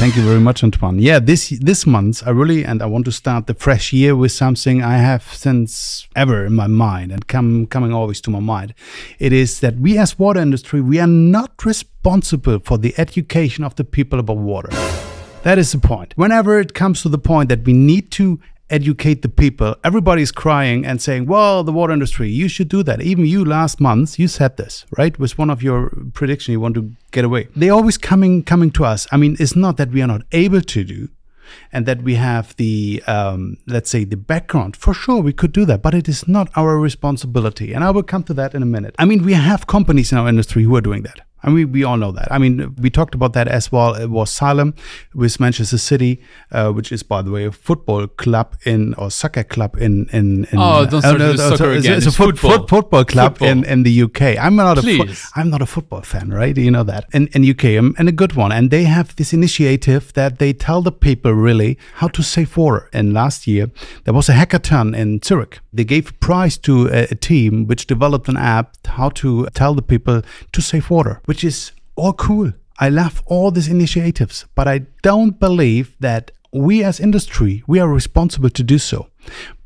Thank you very much, Antoine. Yeah, this month I want to start the fresh year with something I have since ever in my mind and coming always to my mind. It is that we as water industry, we are not responsible for the education of the people about water. That is the point. Whenever it comes to the point that we need to educate the people, everybody's crying and saying, well, the water industry, you should do that. Even you last month, you said this, right? With one of your predictions, you want to get away. They always coming to us. I mean, it's not that we are not able to do and that we have the, let's say, the background. For sure, we could do that, but it is not our responsibility. And I will come to that in a minute. I mean, we have companies in our industry who are doing that. I mean, we all know that. I mean, we talked about that as well. It was Salem with Manchester City, which is, by the way, a football club or soccer club in don't start with soccer again. It's a football club in the UK. I'm not a football fan, right? You know that. In UK, and a good one. And they have this initiative that they tell the people really how to save water. And last year, there was a hackathon in Zurich. They gave a prize to a team which developed an app how to tell the people to save water, which is all cool. I love all these initiatives, but I don't believe that we as industry, we are responsible to do so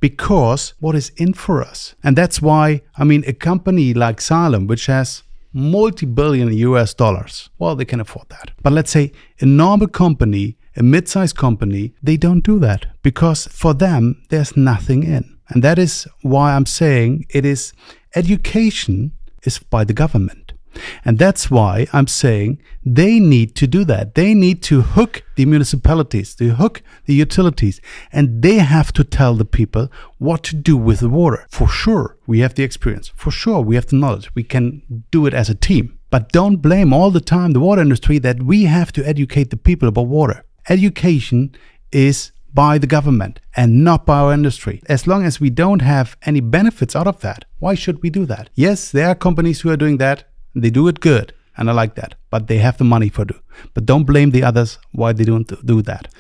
because what is in for us. And that's why, I mean, a company like Salem, which has multi-billion US dollars, well, they can afford that. But let's say a normal company, a mid-sized company, they don't do that because for them, there's nothing in. And that is why I'm saying it is education is by the government. And that's why I'm saying they need to do that. They need to hook the municipalities, to hook the utilities, and they have to tell the people what to do with the water. For sure, we have the experience. For sure, we have the knowledge. We can do it as a team. But don't blame all the time the water industry that we have to educate the people about water. Education is by the government and not by our industry. As long as we don't have any benefits out of that, why should we do that? Yes, there are companies who are doing that. They do it good, and I like that. But they have the money for it. But don't blame the others why they don't do that.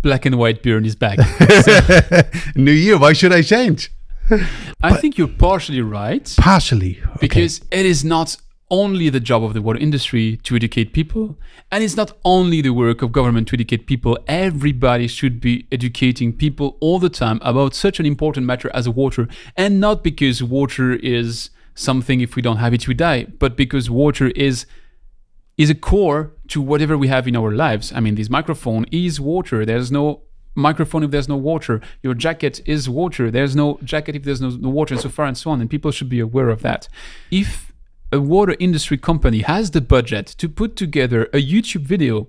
Black and white Björn is back. New year, why should I change? I think you're partially right. Partially. Okay. Because it is not only the job of the water industry to educate people, and it's not only the work of government to educate people. Everybody should be educating people all the time about such an important matter as water, and not because water is something if we don't have it we die, but because water is a core to whatever we have in our lives. I mean, this microphone is water. There's no microphone if there's no water. Your jacket is water. There's no jacket if there's no water, and so far and so on. And people should be aware of that. If a water industry company has the budget to put together a YouTube video,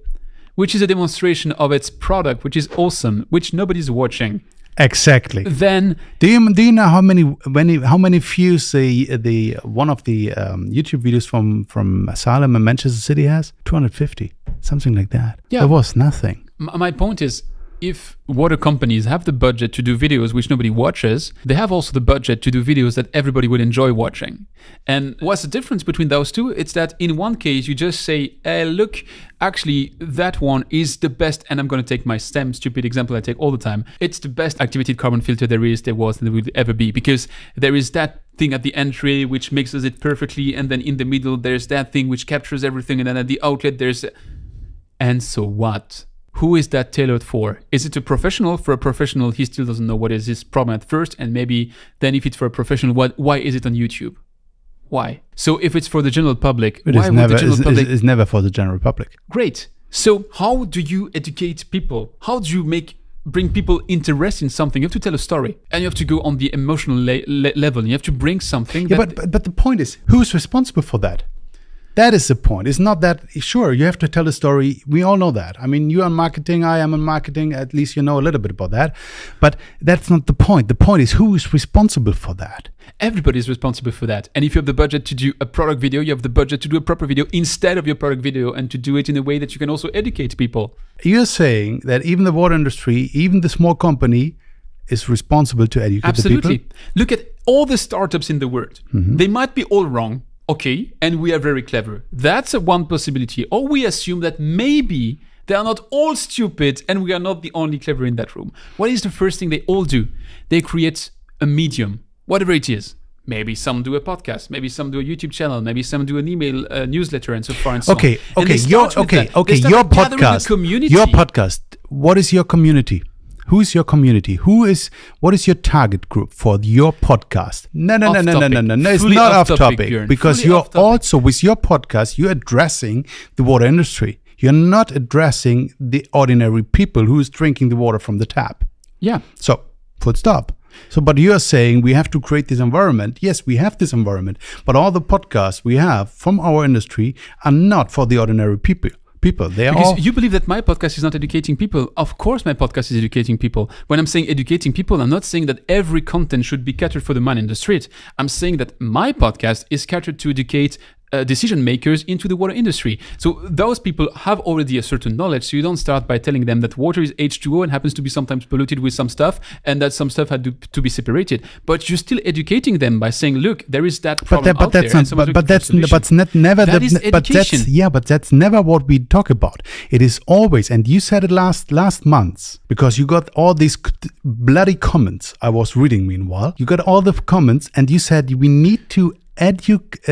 which is a demonstration of its product, which is awesome, which nobody's watching. Exactly. Then do you know how many views the one of the YouTube videos from Salem and Manchester City has? 250, something like that. Yeah, there was nothing. My point is, if water companies have the budget to do videos which nobody watches, they have also the budget to do videos that everybody will enjoy watching. And what's the difference between those two? It's that in one case, you just say, hey, look, actually, that one is the best, and I'm going to take my stupid example I take all the time. It's the best activated carbon filter there was, and there will ever be, because there is that thing at the entry which mixes it perfectly, and then in the middle, there's that thing which captures everything, and then at the outlet, there's... And so what? Who is that tailored for? Is it a professional? For a professional, he still doesn't know what is his problem at first, and maybe then if it's for a professional, why is it on YouTube? Why? So if it's for the general public, why would the general public... It's never for the general public. Great. So how do you educate people? How do you bring people interested in something? You have to tell a story, and you have to go on the emotional level. You have to bring something. Yeah, but the point is, who's responsible for that? That is the point. It's not that, sure, you have to tell a story. We all know that. I mean, you are in marketing, I am in marketing. At least you know a little bit about that. But that's not the point. The point is, who is responsible for that? Everybody is responsible for that. And if you have the budget to do a product video, you have the budget to do a proper video instead of your product video, and to do it in a way that you can also educate people. You're saying that even the water industry, even the small company, is responsible to educate the people? Absolutely. Look at all the startups in the world. Mm-hmm. They might be all wrong. Okay, and we are very clever. That's one possibility. Or we assume that maybe they are not all stupid and we are not the only clever in that room. What is the first thing they all do? They create a medium, whatever it is. Maybe some do a podcast. Maybe some do a YouTube channel. Maybe some do an email newsletter, and so far and so on. Your podcast. What is your community? Who is your community? What is your target group for your podcast? No. It's not off topic, Björn. Because you're also, with your podcast, you're addressing the water industry. You're not addressing the ordinary people who is drinking the water from the tap. Yeah. So, full stop. So, but you're saying we have to create this environment. Yes, we have this environment. But all the podcasts we have from our industry are not for the ordinary people. You believe that my podcast is not educating people. Of course my podcast is educating people. When I'm saying educating people, I'm not saying that every content should be catered for the man in the street. I'm saying that my podcast is catered to educate decision makers into the water industry. So those people have already a certain knowledge. So you don't start by telling them that water is H2O and happens to be sometimes polluted with some stuff, and that some stuff had to be separated. But you're still educating them by saying, look, there is that problem out there. But that's never what we talk about. It is always, and you said it last month, because you got all these bloody comments. I was reading meanwhile. You got all the comments, and you said we need to educate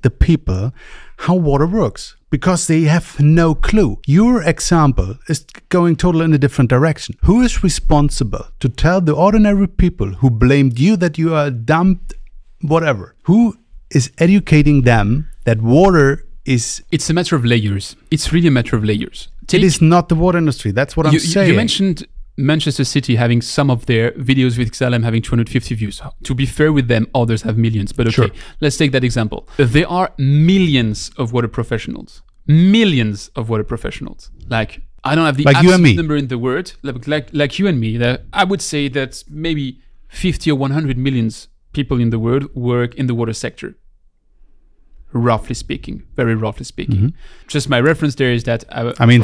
the people how water works, because they have no clue. Your example is going totally in a different direction. Who is responsible to tell the ordinary people who blamed you that you are dumped, whatever? Who is educating them that water is... It's a matter of layers. It's really a matter of layers. It is not the water industry. That's what I'm saying. You mentioned Manchester City having some of their videos with XLM having 250 views. To be fair with them, others have millions. But okay, let's take that example. There are millions of water professionals. Millions of water professionals. Like, I don't have the absolute number in the word. Like you and me. I would say that maybe 50 or 100 millions people in the world work in the water sector. Roughly speaking, very roughly speaking. Mm-hmm. Just my reference there is that...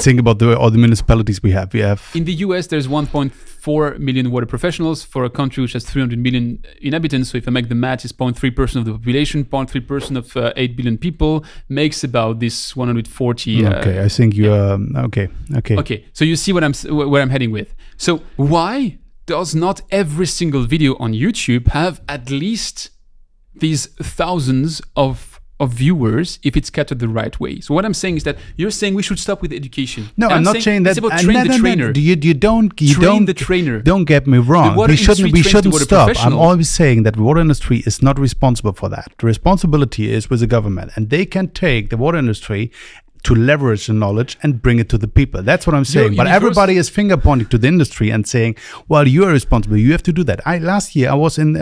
think about all the municipalities we have. In the US, there's 1.4 million water professionals for a country which has 300 million inhabitants. So if I make the math, it's 0.3% of the population, 0.3% of 8 billion people makes about this 140... okay, I think you're... Okay. Okay, so you see where I'm heading with. So why does not every single video on YouTube have at least these thousands of viewers if it's catered the right way? So what I'm saying is that you're saying we should stop with education. No, I'm not saying that. It's about train the trainer. You don't train the trainer. Don't get me wrong. We shouldn't stop. I'm always saying that the water industry is not responsible for that. The responsibility is with the government, and they can take the water industry to leverage the knowledge and bring it to the people. That's what I'm saying. But everybody is finger pointing to the industry and saying, well, you are responsible. You have to do that. Last year I was in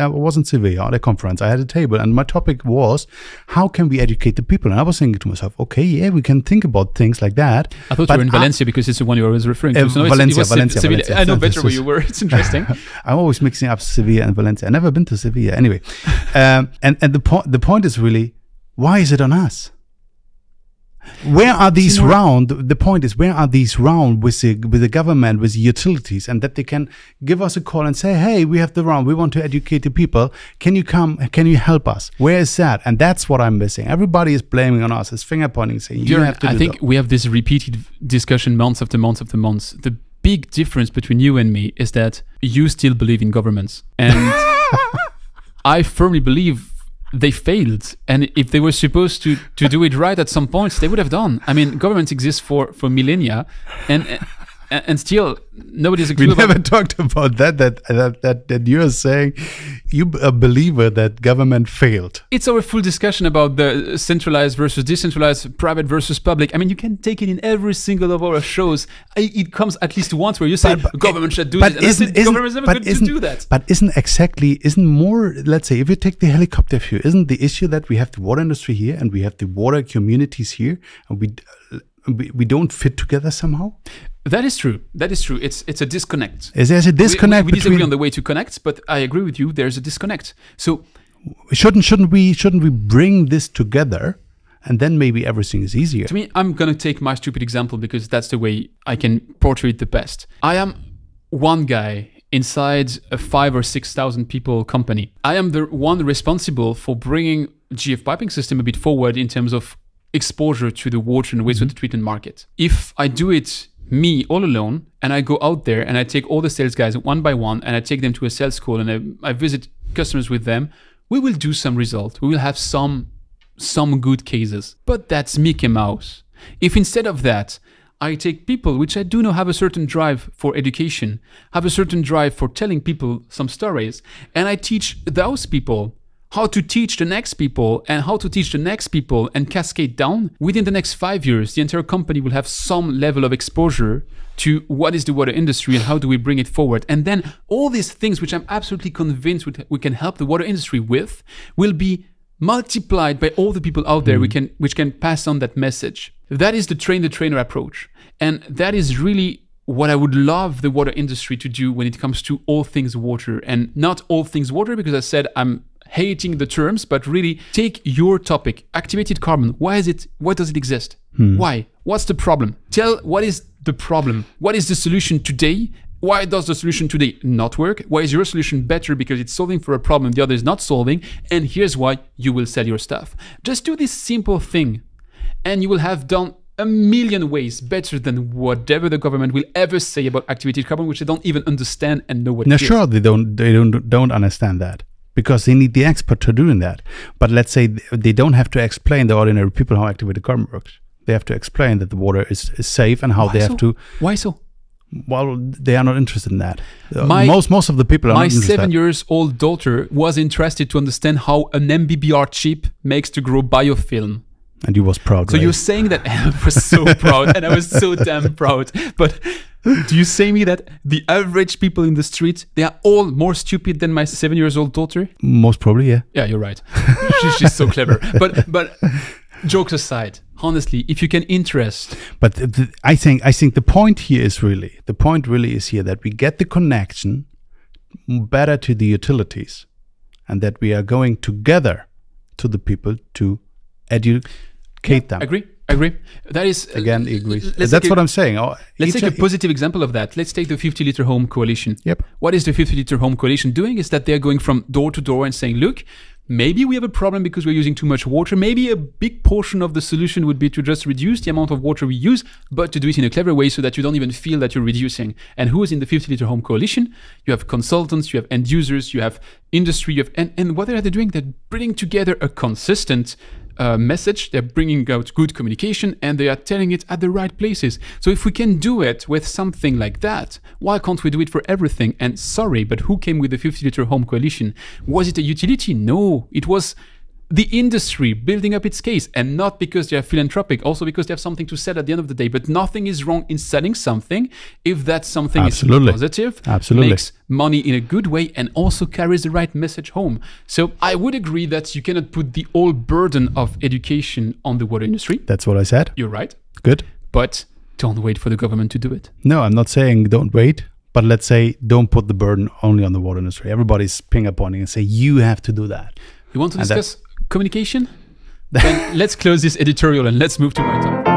Sevilla at a conference. I had a table and my topic was, how can we educate the people? And I was thinking to myself, okay, yeah, we can think about things like that. I thought you were in Valencia because it's the one you were always referring to. So Valencia. I know better where you were. It's interesting. I'm always mixing up Sevilla and Valencia. I've never been to Sevilla. Anyway, and the point is really, why is it on us? Where are these round? The point is, where are these round with the government, with the utilities, and that they can give us a call and say, hey, we have the round. We want to educate the people. Can you come? Can you help us? Where is that? And that's what I'm missing. Everybody is blaming on us. It's finger pointing, saying you have to do that. I think we have this repeated discussion months after months after months. The big difference between you and me is that you still believe in governments. And I firmly believe they failed, and if they were supposed to do it right at some point, they would have done. I mean, government exists for millennia, and still nobody's agreed. We never talked about that you're saying you a believer that government failed. It's our full discussion about the centralized versus decentralized, private versus public. I mean, you can take it in every single of our shows. It comes at least once where you say government should do this, and government is never going to do that. But isn't more, let's say, if you take the helicopter view, isn't the issue that we have the water industry here and we have the water communities here, and we don't fit together somehow? That is true. It's a disconnect. There's a disconnect. We disagree on the way to connect, but I agree with you. There's a disconnect. So shouldn't we bring this together, and then maybe everything is easier? To me, I'm gonna take my stupid example because that's the way I can portray it the best. I am one guy inside a 5,000 or 6,000 people company. I am the one responsible for bringing GF piping system a bit forward in terms of exposure to the water and wastewater treatment market. If I do it me all alone, and I go out there and I take all the sales guys one by one and I take them to a sales call and I visit customers with them, we will do some result. We will have some good cases. But that's Mickey Mouse. If instead of that, I take people which I do know have a certain drive for education, have a certain drive for telling people some stories, and I teach those people how to teach the next people and how to teach the next people and cascade down, within the next 5 years, the entire company will have some level of exposure to what is the water industry and how do we bring it forward. And then all these things, which I'm absolutely convinced we can help the water industry with, will be multiplied by all the people out there which can pass on that message. That is the train the trainer approach. And that is really what I would love the water industry to do when it comes to all things water. And not all things water, because I said I'm hating the terms, but really take your topic, activated carbon. Why does it exist? Why? What's the problem? Tell what is the problem? What is the solution today? Why does the solution today not work? Why is your solution better because it's solving for a problem the other is not solving? And here's why you will sell your stuff. Just do this simple thing and you will have done a million ways better than whatever the government will ever say about activated carbon, which they don't even understand and know what it is. Sure, they don't understand that, because they need the expert to doing that. But let's say they don't have to explain the ordinary people how activated carbon works. They have to explain that the water is safe and how have to. Why so? Well, they are not interested in that. Most of the people are not interested. My 7-year-old daughter was interested to understand how an MBBR chip makes to grow biofilm. And you was proud, So right? you're saying that I was so proud, and I was so damn proud. But do you say me that the average people in the street, they are all more stupid than my 7-year-old daughter? Most probably, yeah. Yeah, you're right. She's so clever. But jokes aside, honestly, if you can interest. But I think the point here is really, that we get the connection better to the utilities, and that we are going together to the people to educate them. Agree. That is again agrees. That's what I'm saying. Let's take a positive example of that. Let's take the 50-liter home coalition. Yep. What is the 50-liter home coalition doing? Is that they're going from door to door and saying, look, maybe we have a problem because we're using too much water. Maybe a big portion of the solution would be to just reduce the amount of water we use, but to do it in a clever way so that you don't even feel that you're reducing. And who is in the 50-liter home coalition? You have consultants, you have end users, you have industry, and what are they doing? They're bringing together a consistent message. They're bringing out good communication, and they are telling it at the right places. So if we can do it with something like that, why can't we do it for everything? And sorry, but who came with the 50-liter home coalition? Was it a utility? No, it was the industry building up its case, and not because they are philanthropic, also because they have something to sell at the end of the day. But nothing is wrong in selling something if that something is positive, makes money in a good way, and also carries the right message home. So I would agree that you cannot put the whole burden of education on the water industry. That's what I said. You're right. Good. But don't wait for the government to do it. No, I'm not saying don't wait. But let's say don't put the burden only on the water industry. Everybody's finger-pointing and say, you have to do that. You want to discuss communication? Then let's close this editorial and let's move to my topic.